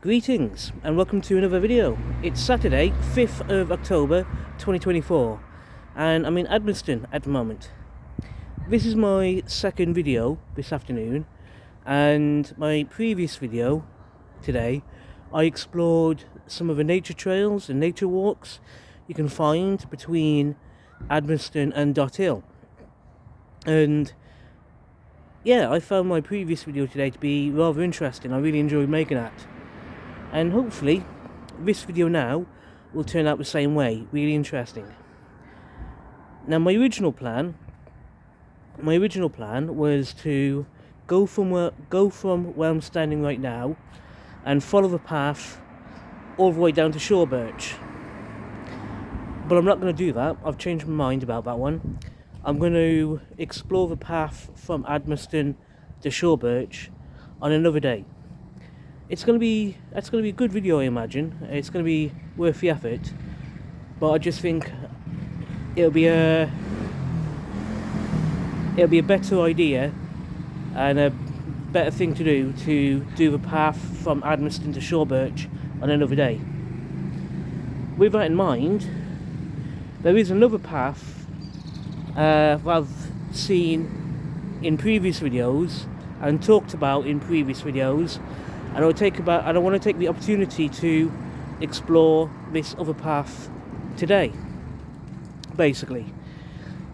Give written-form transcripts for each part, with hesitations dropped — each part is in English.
Greetings and welcome to another video. It's Saturday, 5th of October 2024 and I'm in Admaston at the moment. This is my second video this afternoon, and my previous video today I explored some of the nature trails and nature walks you can find between Admaston and Dothill. And yeah, I found my previous video today to be rather interesting. I really enjoyed making that. And hopefully this video now will turn out the same way. Really interesting. Now my original plan was to go from where I'm standing right now and follow the path all the way down to Shorebirch. But I'm not going to do that. I've changed my mind about that one. I'm going to explore the path from Admaston to Shorebirch on another day. That's going to be a good video, I imagine. It's going to be worth the effort. But I just think it'll be a better idea and a better thing to do the path from Admaston to Shorebirch on another day. With that in mind, there is another path that I've seen in previous videos and talked about in previous videos, and I want to take the opportunity to explore this other path today, basically.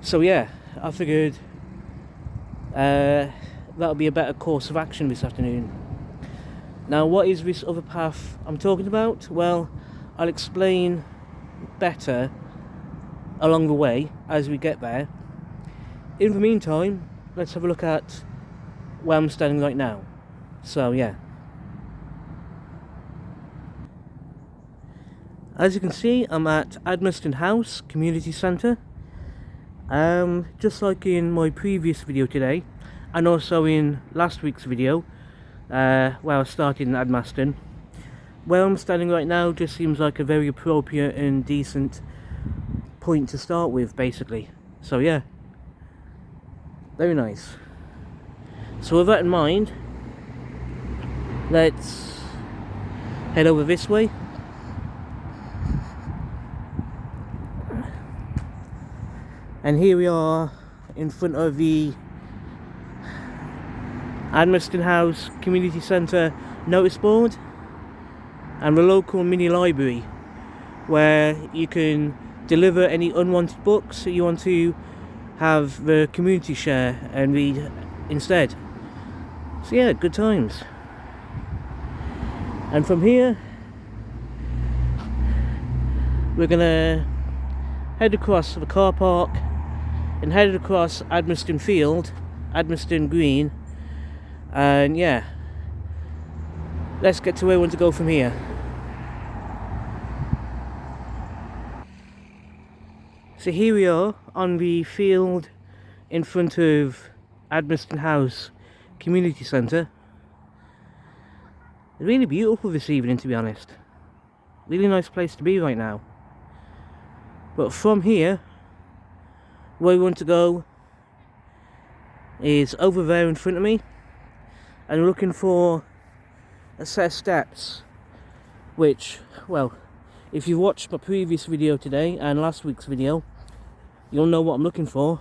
So yeah, I figured that'll be a better course of action this afternoon. Now, what is this other path I'm talking about? Well, I'll explain better along the way as we get there. In the meantime, let's have a look at where I'm standing right now. So yeah, as you can see, I'm at Admaston House Community Centre. Just like in my previous video today, and also in last week's video where I started in Admaston, where I'm standing right now just seems like a very appropriate and decent point to start with, basically. So yeah, very nice. So with that in mind, let's head over this way. And here we are in front of the Admaston House Community Centre notice board and the local mini library, where you can deliver any unwanted books that you want to have the community share and read instead. So yeah, good times. And from here we're gonna head across the car park and head across Admaston Field, Admaston Green, and yeah, let's get to where we want to go from here. So here we are on the field in front of Admaston House Community Centre. Really beautiful this evening, to be honest. Really nice place to be right now. But from here, where we want to go is over there in front of me, and we're looking for a set of steps which, well, if you've watched my previous video today and last week's video, you'll know what I'm looking for.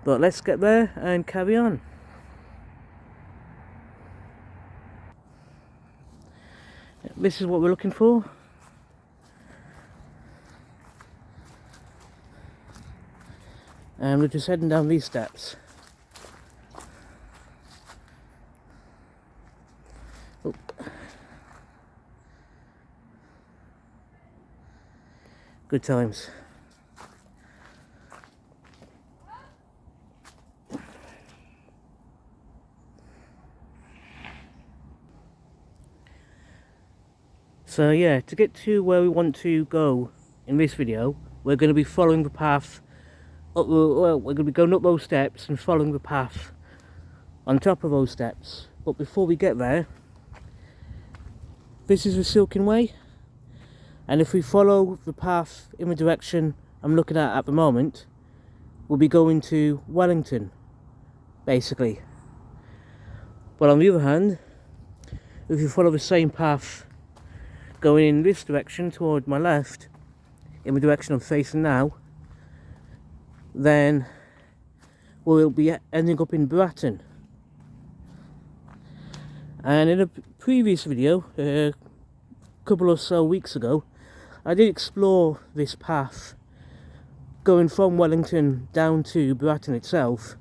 But let's get there and carry on. This is what we're looking for. And we're just heading down these steps. Oh. Good times. So yeah, to get to where we want to go in this video, we're going to be following the path up, well, we're going to be going up those steps and following the path on top of those steps. But before we get there, this is the Silken Way, and if we follow the path in the direction I'm looking at the moment, we'll be going to Wellington, basically. But on the other hand, if you follow the same path going in this direction toward my left, in the direction I'm facing now, then we'll be ending up in Bratton. And in a previous video, a couple or so weeks ago, I did explore this path going from Wellington down to Bratton itself,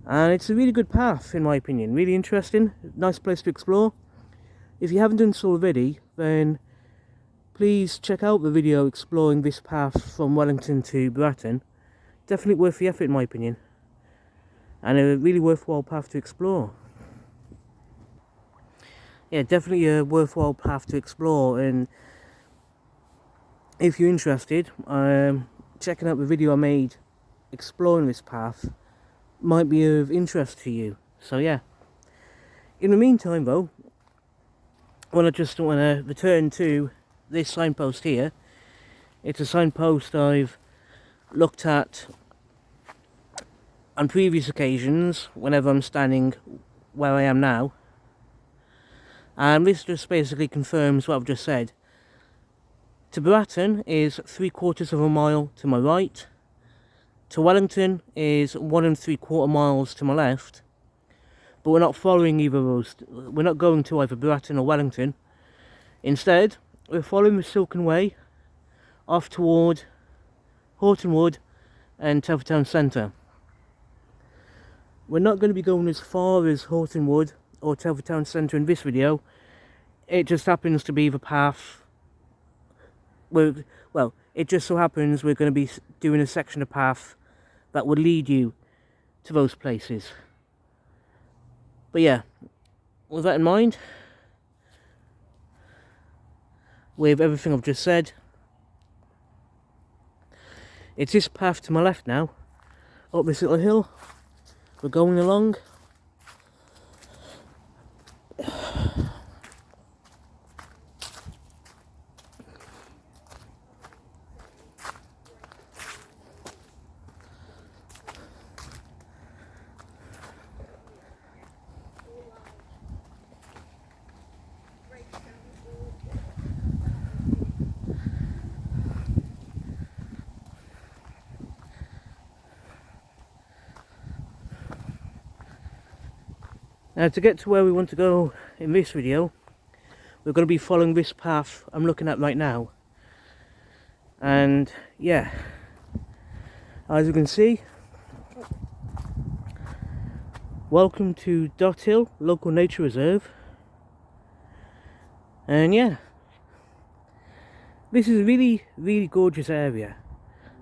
and it's a really good path in my opinion, really interesting, nice place to explore. If you haven't done so already, then please check out the video exploring this path from Wellington to Bratton. Definitely worth the effort in my opinion, and a really worthwhile path to explore. Yeah, definitely a worthwhile path to explore, and if you're interested, checking out the video I made exploring this path might be of interest to you. So yeah, in the meantime though, I just want to return to this signpost here. It's a signpost I've looked at on previous occasions whenever I'm standing where I am now, and this just basically confirms what I've just said. To Bratton is 3/4 of a mile to my right. To Wellington is 1 3/4 miles to my left. But we're not following either of those. We're not going to either Bratton or Wellington. Instead, we're following the Silken Way off toward Horton Wood and Telford Town Centre. We're not going to be going as far as Horton Wood or Telford Town Centre in this video. It just happens to be the path. Well, it just so happens we're going to be doing a section of path that would lead you to those places. But yeah, with that in mind, with everything I've just said, it's this path to my left now, up this little hill. We're going along. Now to get to where we want to go in this video, we're going to be following this path I'm looking at right now. And yeah, as you can see, welcome to Dothill Local Nature Reserve. And yeah, this is a really gorgeous area.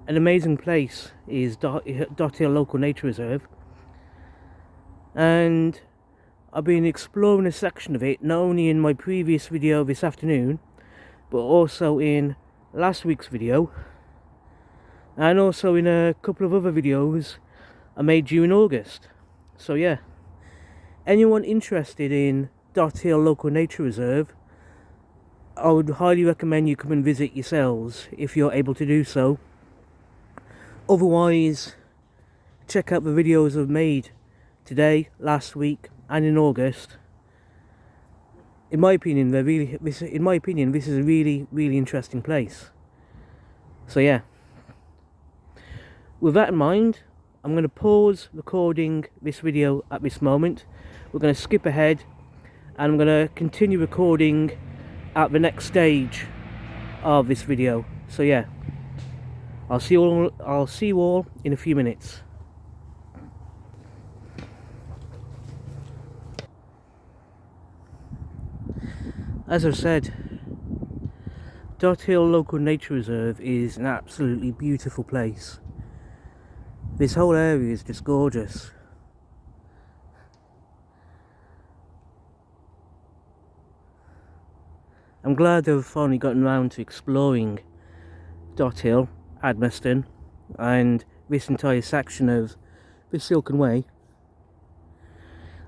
An amazing place is Dothill Local Nature Reserve. And I've been exploring a section of it, not only in my previous video this afternoon, but also in last week's video, and also in a couple of other videos I made during August. So yeah, anyone interested in Dothill Local Nature Reserve, I would highly recommend you come and visit yourselves if you're able to do so. Otherwise, check out the videos I've made today, last week, and in August. In my opinion, this is a really interesting place. So yeah, with that in mind, I'm going to pause recording this video at this moment. We're going to skip ahead, and I'm going to continue recording at the next stage of this video. So yeah, I'll see you all in a few minutes. As I've said, Dothill Local Nature Reserve is an absolutely beautiful place. This whole area is just gorgeous. I'm glad I've finally gotten around to exploring Dothill, Admaston, and this entire section of the Silken Way.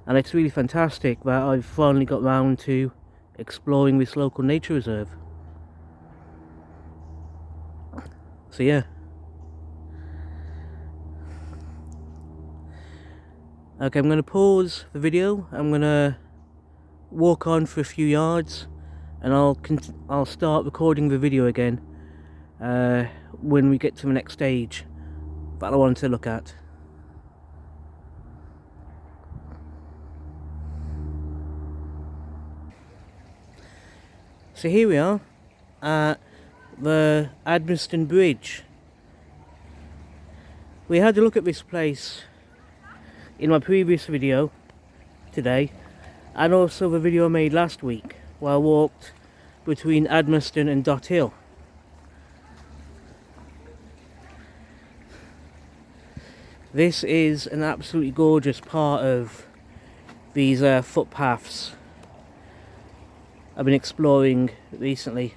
And it's really fantastic that I've finally got round to exploring this local nature reserve. So yeah, okay, I'm going to pause the video. I'm going to walk on for a few yards, and I'll start recording the video again when we get to the next stage that I want to look at. So here we are at the Admaston Bridge. We had a look at this place in my previous video today, and also the video I made last week where I walked between Admaston and Dothill. This is an absolutely gorgeous part of these footpaths I've been exploring recently.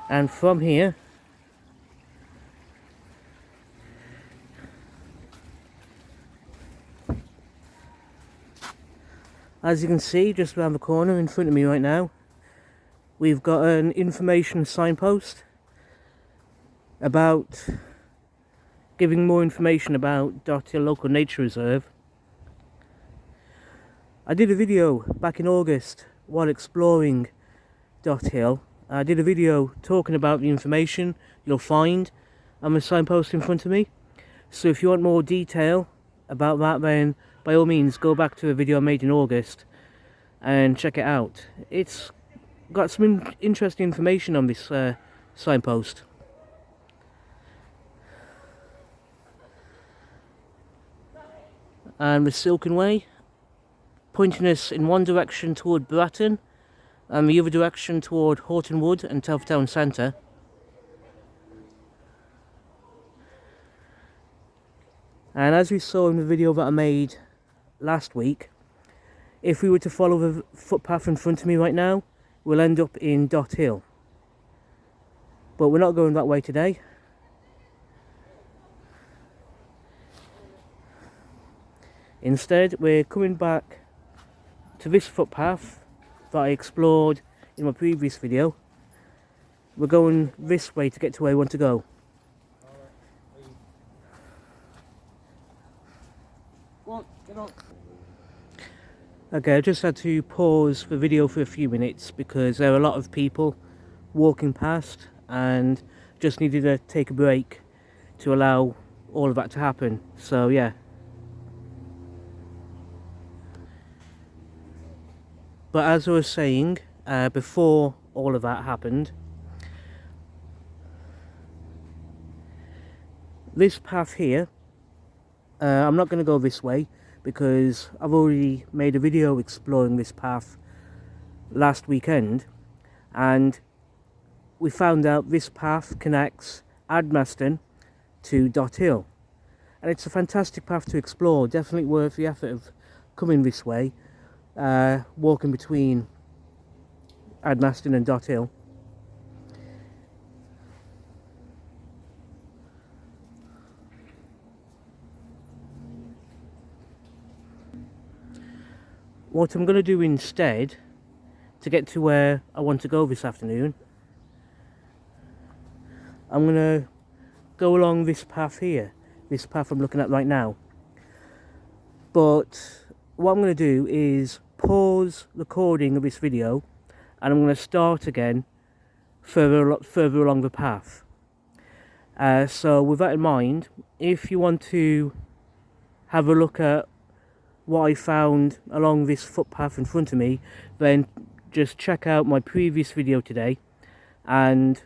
And from here, as you can see just around the corner in front of me right now, we've got an information signpost about giving more information about Dothill Local Nature Reserve. I did a video back in August while exploring Dothill. I did a video talking about the information you'll find on the signpost in front of me. So if you want more detail about that, then by all means go back to the video I made in August and check it out. It's got some interesting information on this signpost. And the Silken Way, pointing us in one direction toward Bratton and the other direction toward Horton Wood and Telford Town Centre. And as we saw in the video that I made last week, if we were to follow the footpath in front of me right now, we'll end up in Dothill. But we're not going that way today. Instead, we're coming back to this footpath that I explored in my previous video. We're going this way to get to where we want to go. Okay, I just had to pause the video for a few minutes because there are a lot of people walking past and just needed to take a break to allow all of that to happen. So yeah. But as I was saying, before all of that happened, this path here, I'm not going to go this way because I've already made a video exploring this path last weekend, and we found out this path connects Admaston to Dothill, and it's a fantastic path to explore, definitely worth the effort of coming this way. Walking between Admaston and Dothill. What I'm going to do instead, to get to where I want to go this afternoon, I'm going to go along this path here, this path I'm looking at right now. But what I'm going to do is pause recording of this video, and I'm going to start again further along the path. So with that in mind, if you want to have a look at what I found along this footpath in front of me, then just check out my previous video today. And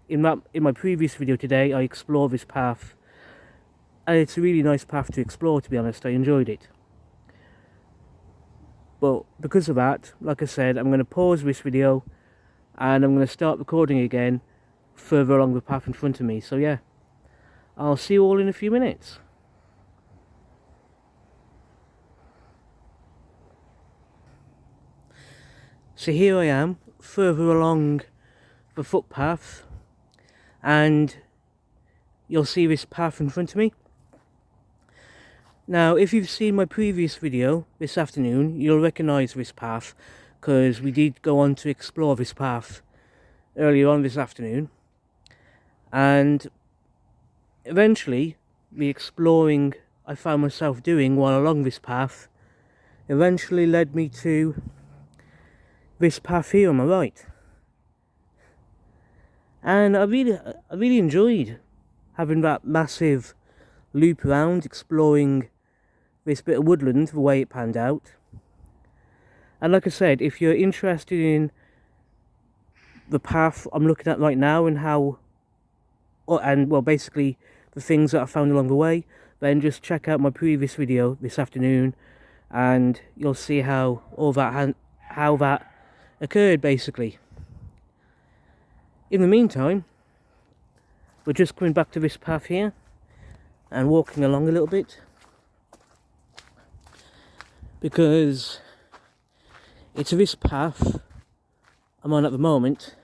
in my previous video today, I explored this path, and it's a really nice path to explore, to be honest. I enjoyed it. But because of that, like I said, I'm going to pause this video and I'm going to start recording again further along the path in front of me. So yeah, I'll see you all in a few minutes. So here I am, further along the footpath, and you'll see this path in front of me. Now, if you've seen my previous video this afternoon, you'll recognise this path, because we did go on to explore this path earlier on this afternoon, and eventually the exploring I found myself doing while along this path eventually led me to this path here on my right. And I really enjoyed having that massive loop around, exploring this bit of woodland the way it panned out. And like I said, if you're interested in the path I'm looking at right now and basically the things that I found along the way, then just check out my previous video this afternoon, and you'll see how that occurred basically. In the meantime, we're just coming back to this path here and walking along a little bit, because it's this path I'm on at the moment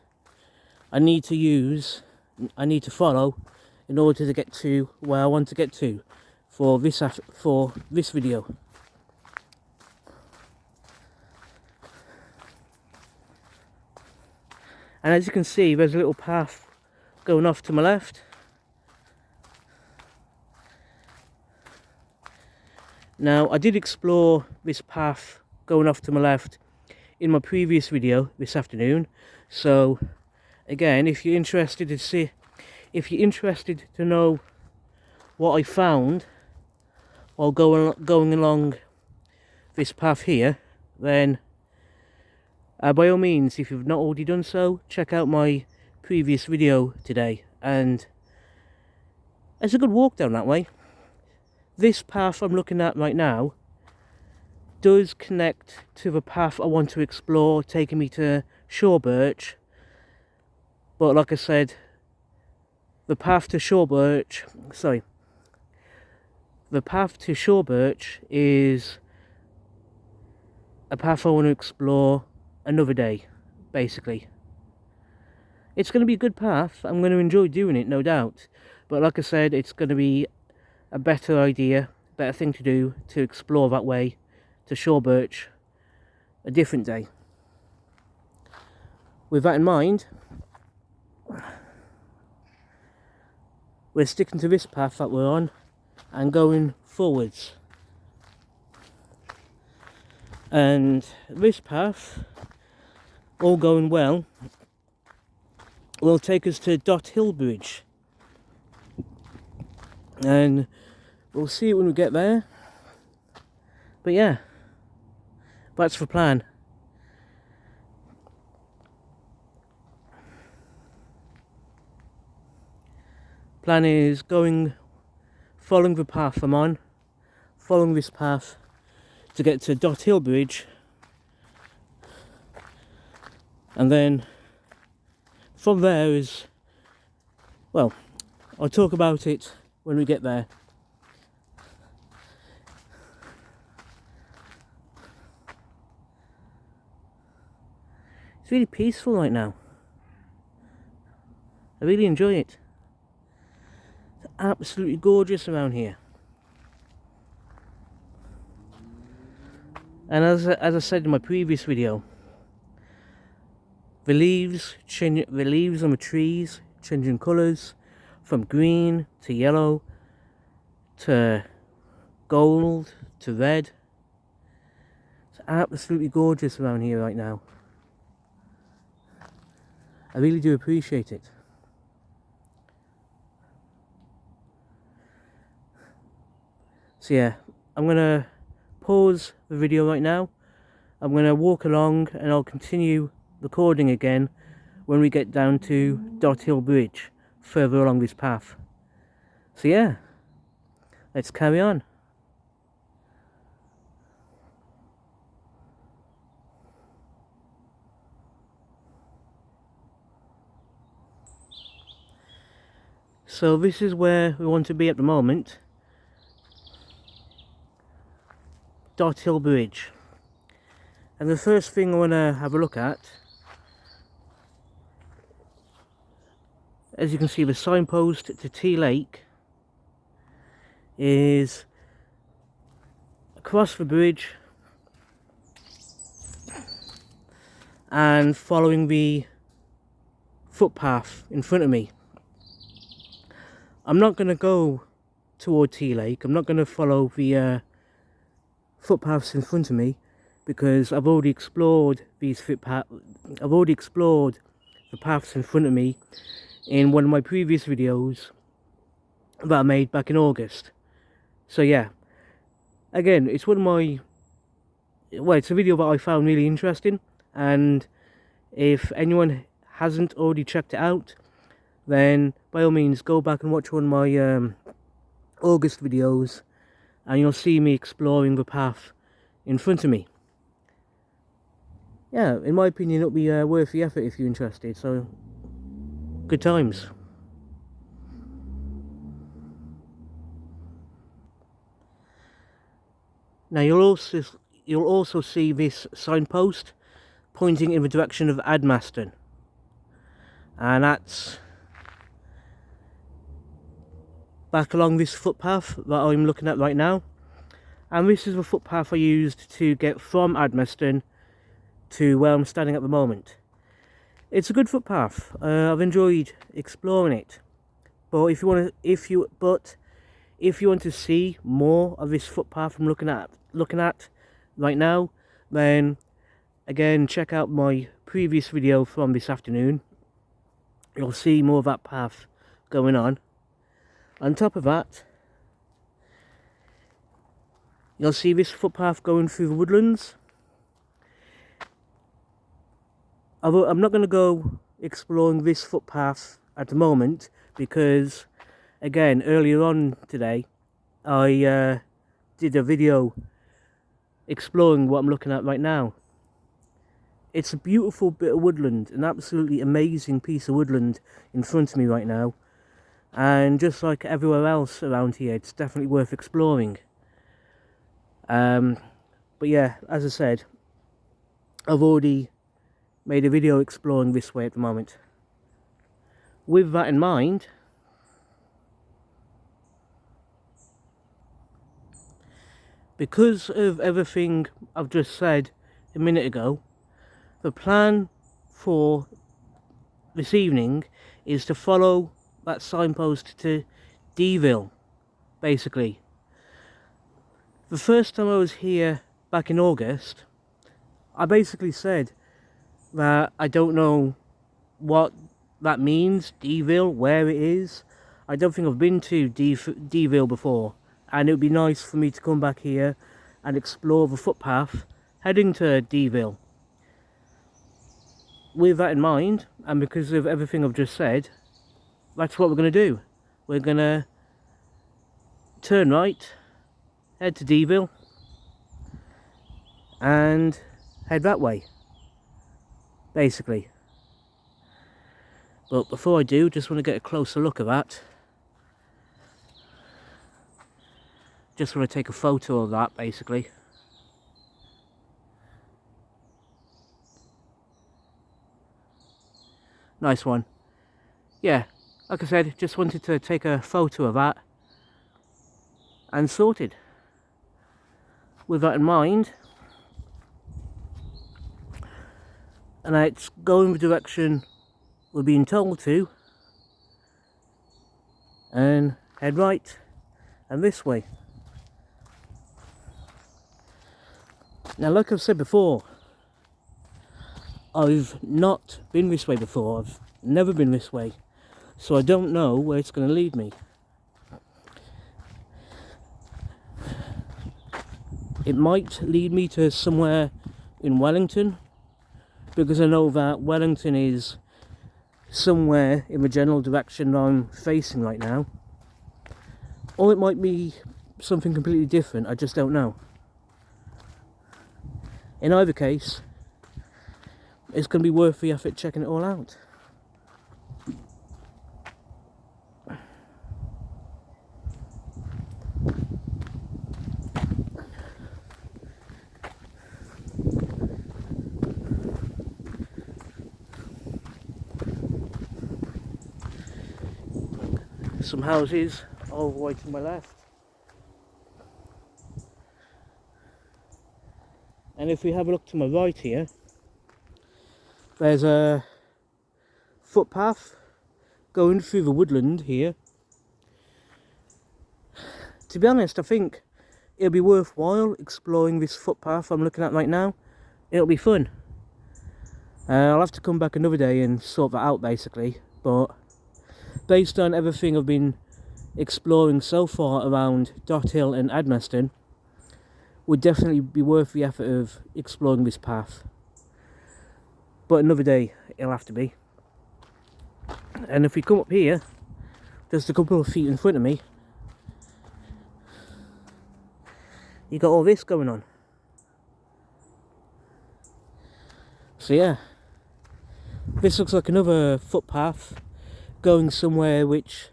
I need to follow in order to get to where I want to get to for this video. And as you can see, there's a little path going off to my left. Now, I did explore this path going off to my left in my previous video this afternoon, so again, if you're interested to know what I found while going along this path here, then by all means, if you've not already done so, check out my previous video today, and it's a good walk down that way. This path I'm looking at right now does connect to the path I want to explore, taking me to Shorebirch, but like I said, the path to Shorebirch is a path I want to explore another day, basically. It's going to be a good path. I'm going to enjoy doing it, no doubt, but like I said, it's going to be a better thing to do to explore that way to Shorebirch a different day. With that in mind, we're sticking to this path that we're on and going forwards. And this path, all going well, will take us to Dothill Bridge. And we'll see it when we get there. But yeah, that's the plan. Plan is following the path I'm on, following this path to get to Dothill Bridge, and then from there I'll talk about it when we get there. It's really peaceful right now. I really enjoy it. It's absolutely gorgeous around here. And as I said in my previous video, the leaves on the trees changing colours from green to yellow to gold to red. It's absolutely gorgeous around here right now. I really do appreciate it. So yeah, I'm going to pause the video right now. I'm going to walk along and I'll continue recording again when we get down to Dothill Bridge, further along this path. So yeah, let's carry on. So this is where we want to be at the moment. Dothill Bridge. And the first thing I want to have a look at, as you can see, the signpost to T Lake is across the bridge and following the footpath in front of me. I'm not going to go toward Tea Lake. I'm not going to follow the footpaths in front of me, because I've already explored these footpaths. I've already explored the paths in front of me in one of my previous videos that I made back in August. So yeah, again, it's one of my, well, it's a video that I found really interesting, and if anyone hasn't already checked it out, then by all means go back and watch one of my August videos, and you'll see me exploring the path in front of me. Yeah, in my opinion, it'll be worth the effort if you're interested, so good times. Now you'll also see this signpost pointing in the direction of Admaston, and that's back along this footpath that I'm looking at right now, and this is the footpath I used to get from Admaston to where I'm standing at the moment. It's a good footpath. I've enjoyed exploring it, but if you want to see more of this footpath I'm looking at right now, then again check out my previous video from this afternoon. You'll see more of that path going on. On top of that, you'll see this footpath going through the woodlands. Although I'm not going to go exploring this footpath at the moment, because again, earlier on today I did a video exploring what I'm looking at right now. It's a beautiful bit of woodland, an absolutely amazing piece of woodland in front of me right now, and just like everywhere else around here, it's definitely worth exploring. But yeah, as I said, I've already made a video exploring this way at the moment. With that in mind, because of everything I've just said a minute ago, the plan for this evening is to follow that signpost to Dothill, basically. The first time I was here back in August, I basically said that I don't know what that means, Dothill, where it is. I don't think I've been to Dothill before, and it would be nice for me to come back here and explore the footpath heading to Dothill. With that in mind, and because of everything I've just said, that's what we're going to do. We're going to turn right, head to Dothill, and head that way, basically. But before I do, just want to get a closer look at that. Just want to take a photo of that, basically. Nice one. Yeah, like I said, just wanted to take a photo of that, and sorted. With that in mind, and it's going the direction we're being told to, and head right and this way. Now, like I've said before, I've not been this way before. I've never been this way, so I don't know where it's going to lead me. It might lead me to somewhere in Wellington, because I know that Wellington is somewhere in the general direction I'm facing right now. Or it might be something completely different, I just don't know. In either case, it's going to be worth the effort checking it all out. Some houses all the way to my left. And if we have a look to my right here, there's a footpath going through the woodland here. To be honest, I think it'll be worthwhile exploring this footpath I'm looking at right now. It'll be fun. I'll have to come back another day and sort that out basically, but based on everything I've been exploring so far around Dothill and Admaston, would definitely be worth the effort of exploring this path. But another day it'll have to be. And if we come up here, just a couple of feet in front of me, you got all this going on. So yeah, this looks like another footpath going somewhere which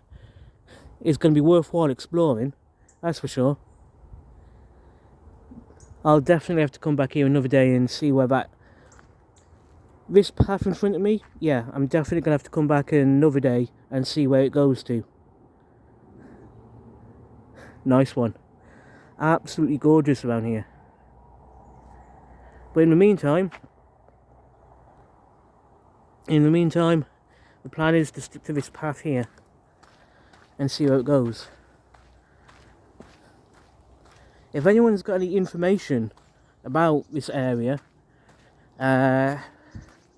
is going to be worthwhile exploring, that's for sure. I'll definitely have to come back here another day and see where this path in front of me, yeah, I'm definitely going to have to come back another day and see where it goes to. Nice one. Absolutely gorgeous around here. But in the meantime, the plan is to stick to this path here and see where it goes. If anyone's got any information about this area,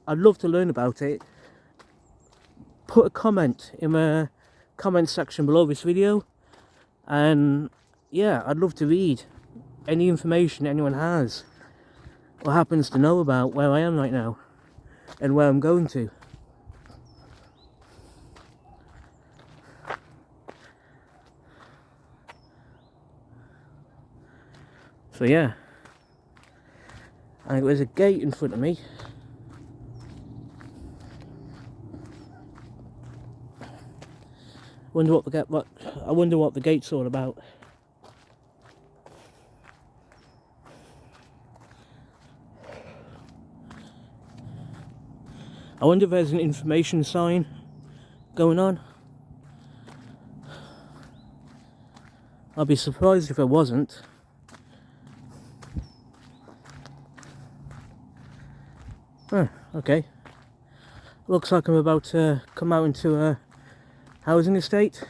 I'd love to learn about it. Put a comment in the comment section below this video, and yeah, I'd love to read any information anyone has or happens to know about where I am right now and where I'm going to. So yeah, and there's a gate in front of me. I wonder what the gate's all about. I wonder if there's an information sign going on. I'd be surprised if there wasn't. Huh, okay. Looks like I'm about to come out into a housing estate.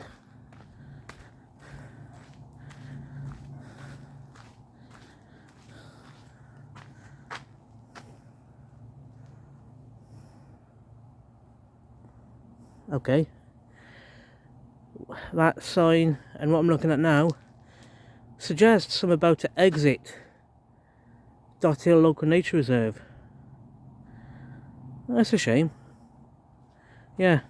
Okay. That sign and what I'm looking at now suggests I'm about to exit Dothill Local Nature Reserve. That's a shame. Yeah,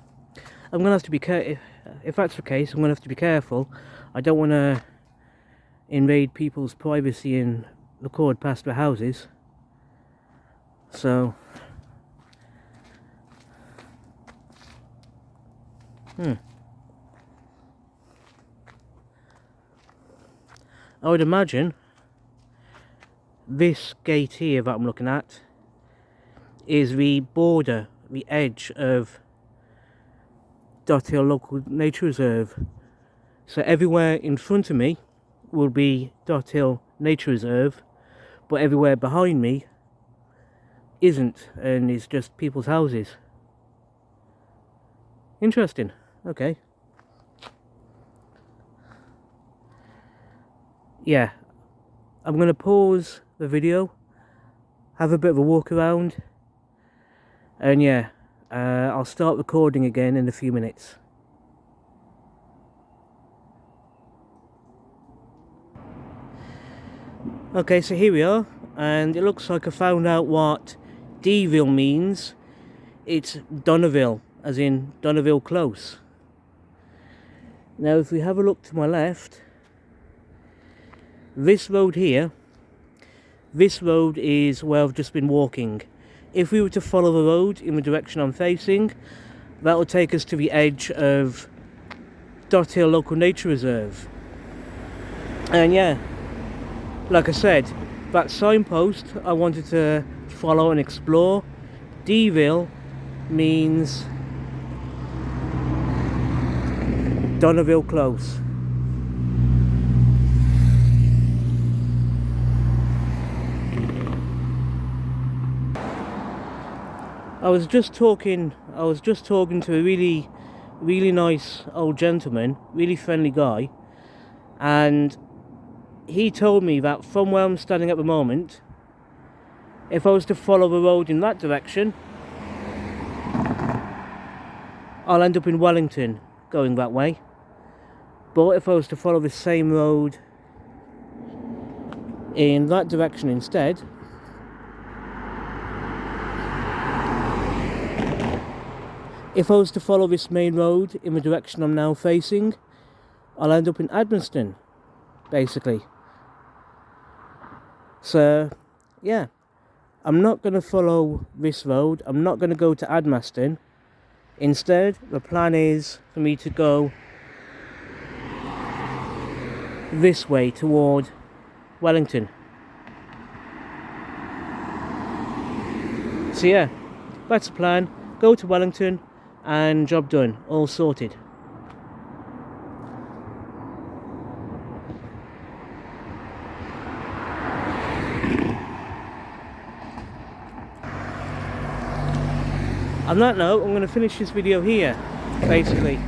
I'm gonna have to be careful. If that's the case, I'm gonna have to be careful. I don't want to invade people's privacy and record past their houses. So, I would imagine this gate here that I'm looking at is the border, the edge of Dothill Local Nature Reserve. So everywhere in front of me will be Dothill Nature Reserve, but everywhere behind me isn't, and it's just people's houses. Interesting. Okay. Yeah, I'm going to pause the video, have a bit of a walk around, and yeah, I'll start recording again in a few minutes. Okay, so here we are, and it looks like I found out what Dothill means. It's Dothill, as in Dothill Close. Now if we have a look to my left, this road here, this road is where I've just been walking. If we were to follow the road in the direction I'm facing, that will take us to the edge of Dothill Local Nature Reserve. And yeah, like I said, that signpost I wanted to follow and explore. Dothill means Dothill Close. I was just talking I was just talking to a really nice old gentleman, really friendly guy, and he told me that from where I'm standing at the moment, if I was to follow the road in that direction, I'll end up in Wellington going that way. But if I was to follow the same road in that direction instead, if I was to follow this main road in the direction I'm now facing, I'll end up in Admaston, basically. So, yeah, I'm not going to follow this road. I'm not going to go to Admaston. Instead, the plan is for me to go this way toward Wellington. So yeah, that's the plan. Go to Wellington and job done, all sorted. On that note, I'm going to finish this video here, basically.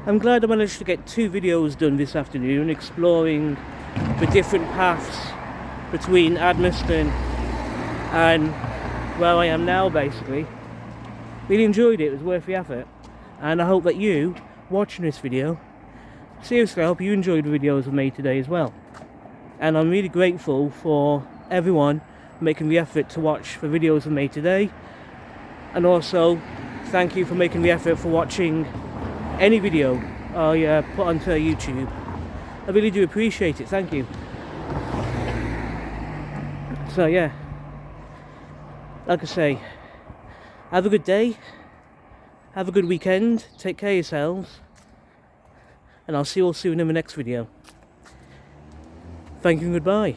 I'm glad I managed to get 2 videos done this afternoon, exploring the different paths between Admaston and where I am now, basically. Really enjoyed it, it was worth the effort. And I hope that you, watching this video, seriously, I hope you enjoyed the videos I made today as well. And I'm really grateful for everyone making the effort to watch the videos I made today, and also thank you for making the effort for watching any video I put onto YouTube. I really do appreciate it, thank you. So yeah, like I say, have a good day, have a good weekend, take care of yourselves, and I'll see you all soon in the next video. Thank you and goodbye.